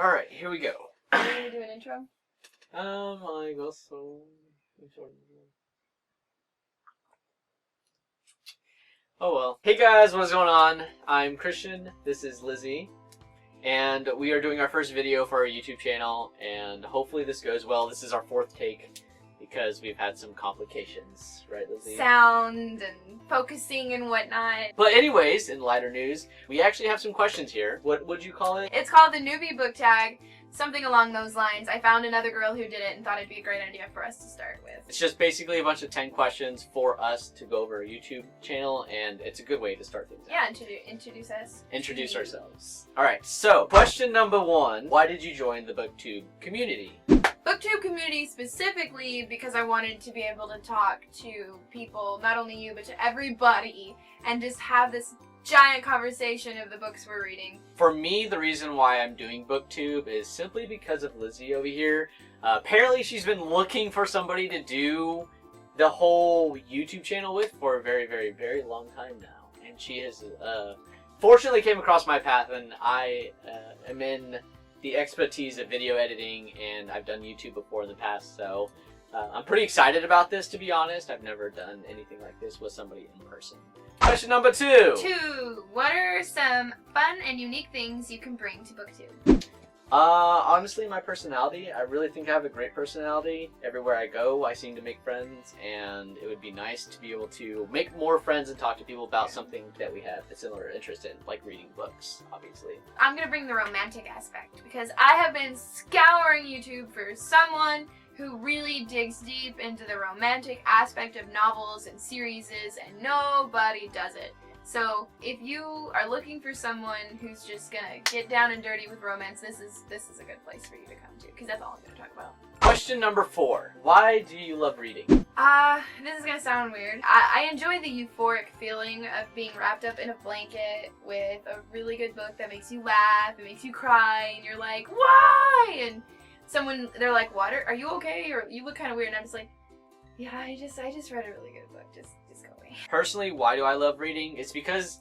Alright, here we go. Are you going to do an intro? I guess so. Oh well. Hey guys, what is going on? I'm Christian, this is Lizzie, and we are doing our first video for our YouTube channel, and hopefully this goes well. This is our fourth take because we've had some complications, right Lizzie? Sound and focusing and whatnot. But anyways, in lighter news, we actually have some questions here. What would you call it? It's called the Newbie Booktag, something along those lines. I found another girl who did it and thought it'd be a great idea for us to start with. It's just basically a bunch of 10 questions for us to go over our YouTube channel, and it's a good way to start things out. Yeah, introduce us. Introduce ourselves. Alright, so question number 1. Why did you join the Booktube community? Booktube community specifically because I wanted to be able to talk to people, not only you, but to everybody, and just have this giant conversation of the books we're reading. For me, the reason why I'm doing Booktube is simply because of Lizzie over here. Apparently she's been looking for somebody to do the whole YouTube channel with for a very, very, very long time now. And she has fortunately came across my path, and I am in the expertise of video editing, and I've done YouTube before in the past, so I'm pretty excited about this, to be honest. I've never done anything like this with somebody in person. Question number 2. What are some fun and unique things you can bring to Booktube? Honestly, my personality. I really think I have a great personality. Everywhere I go, I seem to make friends, and it would be nice to be able to make more friends and talk to people about something that we have a similar interest in, like reading books, obviously. I'm gonna bring the romantic aspect, because I have been scouring YouTube for someone who really digs deep into the romantic aspect of novels and series, and nobody does it. So if you are looking for someone who's just gonna get down and dirty with romance, this is a good place for you to come to, because that's all I'm gonna talk about. Question number 4. Why do you love reading? This is gonna sound weird. I enjoy the euphoric feeling of being wrapped up in a blanket with a really good book that makes you laugh, it makes you cry, and you're like, why? And they're like, what, are you okay? Or you look kind of weird, and I'm just like, yeah, I just read a really good book, just go away. Personally, why do I love reading? It's because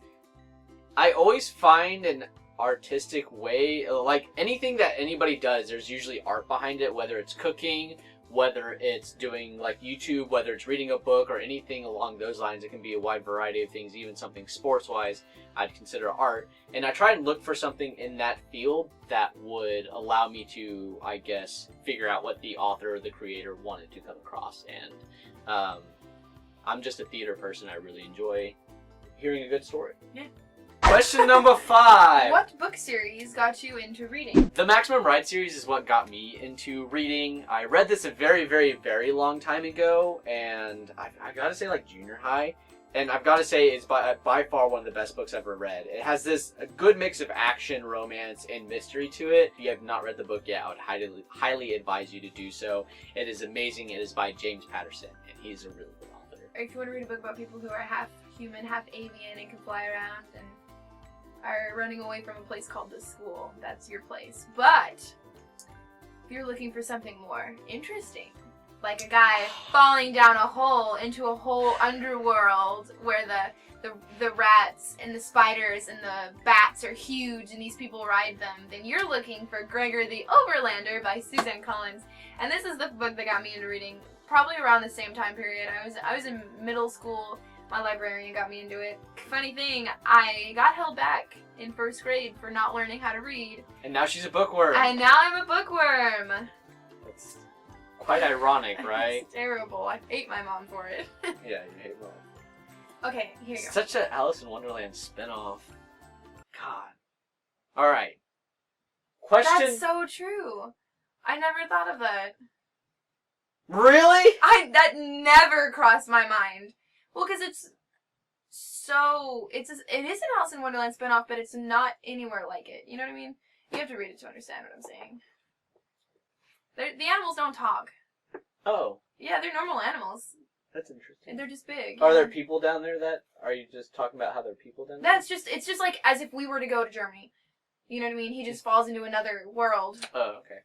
I always find an artistic way, like anything that anybody does, there's usually art behind it, whether it's cooking, whether it's doing like YouTube, whether it's reading a book or anything along those lines. It can be a wide variety of things, even something sports-wise I'd consider art. And I try and look for something in that field that would allow me to, I guess, figure out what the author or the creator wanted to come across. And I'm just a theater person. I really enjoy hearing a good story. Yeah. Question number 5. What book series got you into reading? The Maximum Ride series is what got me into reading. I read this a very, very, very long time ago, and I gotta say, like, junior high. And I've gotta say, it's by far one of the best books I've ever read. It has a good mix of action, romance, and mystery to it. If you have not read the book yet, I would highly advise you to do so. It is amazing. It is by James Patterson, and he's a really good author. If you want to read a book about people who are half human, half avian, and can fly around, and are running away from a place called the school, that's your place. But if you're looking for something more interesting, like a guy falling down a hole into a whole underworld where the rats and the spiders and the bats are huge and these people ride them, then you're looking for Gregor the Overlander by Suzanne Collins. And this is the book that got me into reading probably around the same time period. I was in middle school. My librarian got me into it. Funny thing, I got held back in 1st grade for not learning how to read. And now she's a bookworm. And now I'm a bookworm. That's quite ironic, right? It's terrible. I hate my mom for it. Yeah, you hate mom. Okay, here you go. Such an Alice in Wonderland spinoff. God. Alright. Question... That's so true. I never thought of that. Really? That never crossed my mind. Well, because it is an Alice in Wonderland spinoff, but it's not anywhere like it. You know what I mean? You have to read it to understand what I'm saying. The animals don't talk. Oh. Yeah, they're normal animals. That's interesting. And they're just big. Are there people down there are you just talking about how there are people down there? It's just like as if we were to go to Germany. You know what I mean? He just falls into another world. Oh, okay.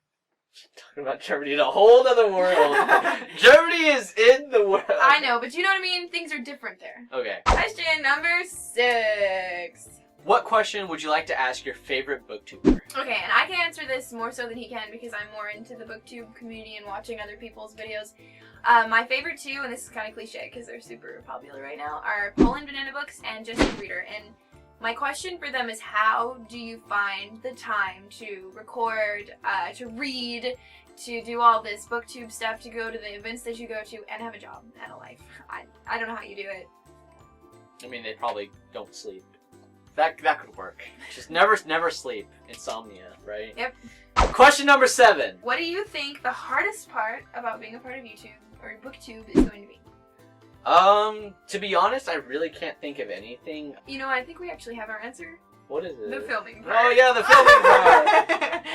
Talking about Germany in a whole other world. Germany is in the world. I know, but you know what I mean? Things are different there. Okay. Question number 6. What question would you like to ask your favorite booktuber? Okay, and I can answer this more so than he can because I'm more into the booktube community and watching other people's videos. My favorite two, and this is kind of cliche because they're super popular right now, are Poland Banana Books and Just a Reader. And my question for them is, how do you find the time to record, to read, to do all this booktube stuff, to go to the events that you go to, and have a job and a life? I don't know how you do it. I mean, they probably don't sleep. That could work. Just never sleep. Insomnia, right? Yep. Question number 7. What do you think the hardest part about being a part of YouTube or booktube is going to be? To be honest, I really can't think of anything. You know, I think we actually have our answer. What is it? The filming part. Oh yeah, the filming part.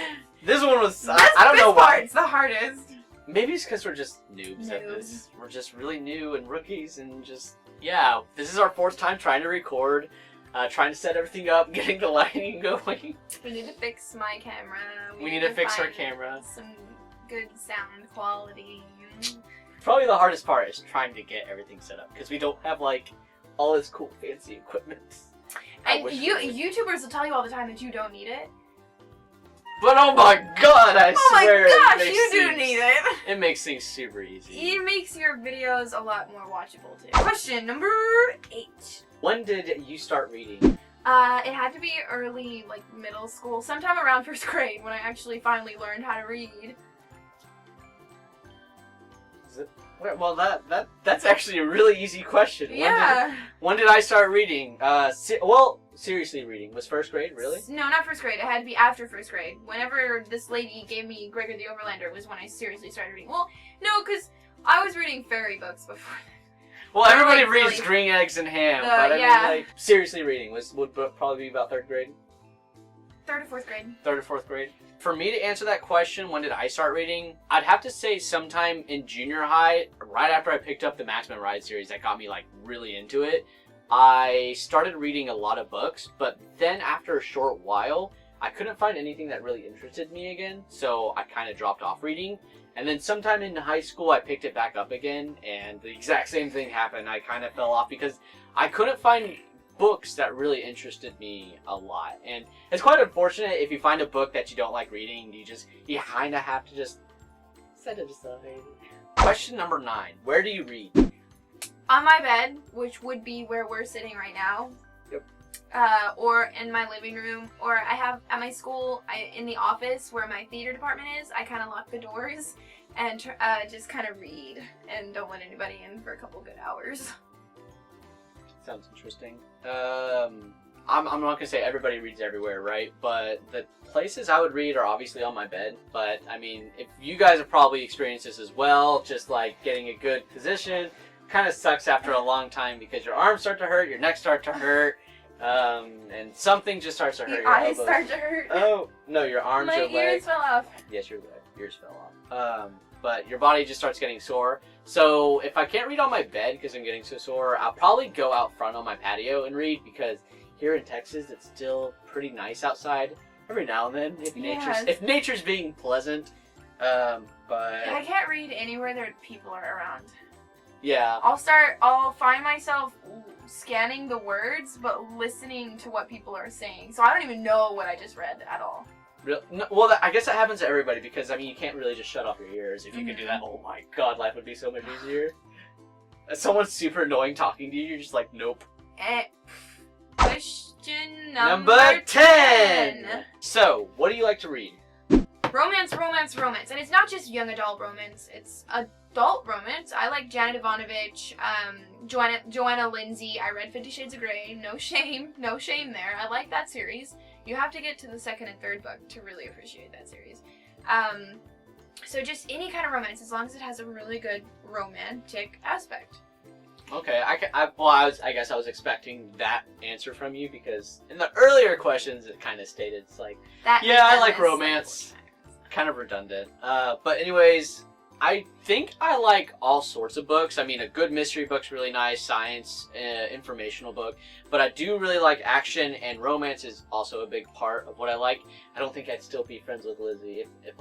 This one was. I don't know why. This part's the hardest. Maybe it's because we're just noobs at this. We're just really new and rookies, and just this is our 4th time trying to record. Trying to set everything up, getting the lighting going. We need to fix my camera. We need to fix our camera. Some good sound quality. Probably the hardest part is trying to get everything set up because we don't have like all this cool fancy equipment. And YouTubers will tell you all the time that you don't need it. But oh my god, I swear. Oh my gosh, you do need it. It makes things super easy. It makes your videos a lot more watchable too. Question number 8. When did you start reading? It had to be early, like middle school, sometime around 1st grade when I actually finally learned how to read. Is it? Well, that's actually a really easy question. Yeah. When did I start reading? Seriously reading. Was 1st grade, really? No, not 1st grade. It had to be after 1st grade. Whenever this lady gave me Gregor the Overlander was when I seriously started reading. Well, no, because I was reading fairy books before. Well, everybody reads really Green Eggs and Ham, but I mean, like, seriously reading would probably be about 3rd grade? 3rd or 4th grade. 3rd or 4th grade. For me to answer that question, when did I start reading? I'd have to say sometime in junior high, right after I picked up the Maximum Ride series that got me, like, really into it. I started reading a lot of books, but then after a short while, I couldn't find anything that really interested me again, so I kind of dropped off reading. And then sometime in high school, I picked it back up again, and the exact same thing happened. I kind of fell off because I couldn't find books that really interested me a lot. And it's quite unfortunate if you find a book that you don't like reading, you kind of have to just set it aside. Question number 9. Where do you read? On my bed, which would be where we're sitting right now. Yep. Or in my living room, or I have at my school, in the office where my theater department is, I kind of lock the doors and just kind of read and don't let anybody in for a couple good hours. Sounds interesting. I'm not going to say everybody reads everywhere, right? But the places I would read are obviously on my bed. But, I mean, if you guys have probably experienced this as well, just like getting a good position kind of sucks after a long time because your arms start to hurt, your neck starts to hurt. And something just starts to hurt. Your eyes start to hurt. Oh, no, your arms, your legs. My ears fell off. Yes, your ears fell off. But your body just starts getting sore. So if I can't read on my bed because I'm getting so sore, I'll probably go out front on my patio and read because here in Texas, it's still pretty nice outside every now and then if nature's being pleasant. But I can't read anywhere there people are around. Yeah. I'll find myself scanning the words, but listening to what people are saying. So I don't even know what I just read at all. Real? No, well, I guess that happens to everybody because, I mean, you can't really just shut off your ears. If you could do that, oh my god, life would be so much easier. If someone's super annoying talking to you, you're just like, nope. Question number 10. So, what do you like to read? Romance. And it's not just young adult romance, it's adult romance. I like Janet Ivanovich, Joanna Lindsay. I read 50 Shades of Grey. No shame there. I like that series. You have to get to the 2nd and 3rd book to really appreciate that series. So just any kind of romance, as long as it has a really good romantic aspect. Okay, I guess I was expecting that answer from you because in the earlier questions it kind of stated it's like, I like romance. Kind of redundant. But anyways, I think I like all sorts of books. I mean, a good mystery book's really nice, science, informational book. But I do really like action, and romance is also a big part of what I like. I don't think I'd still be friends with Lizzie if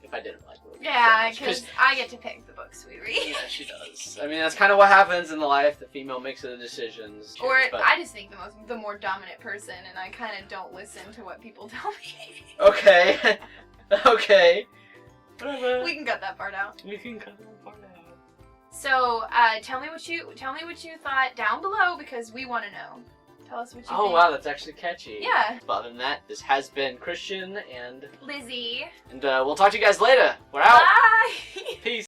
if I didn't like movies. Yeah, so much. because I get to pick the books we read. Yeah, she does. I mean, that's kind of what happens in the life. The female makes the decisions. Or but... I just think the more dominant person, and I kind of don't listen to what people tell me. Okay. Okay. Whatever. We can cut that part out. We can cut that part out. So, tell me what you thought down below, because we want to know. Tell us what you think. Oh wow, that's actually catchy. Yeah. But other than that, this has been Christian and Lizzie. we'll talk to you guys later. We're out. Bye. Peace.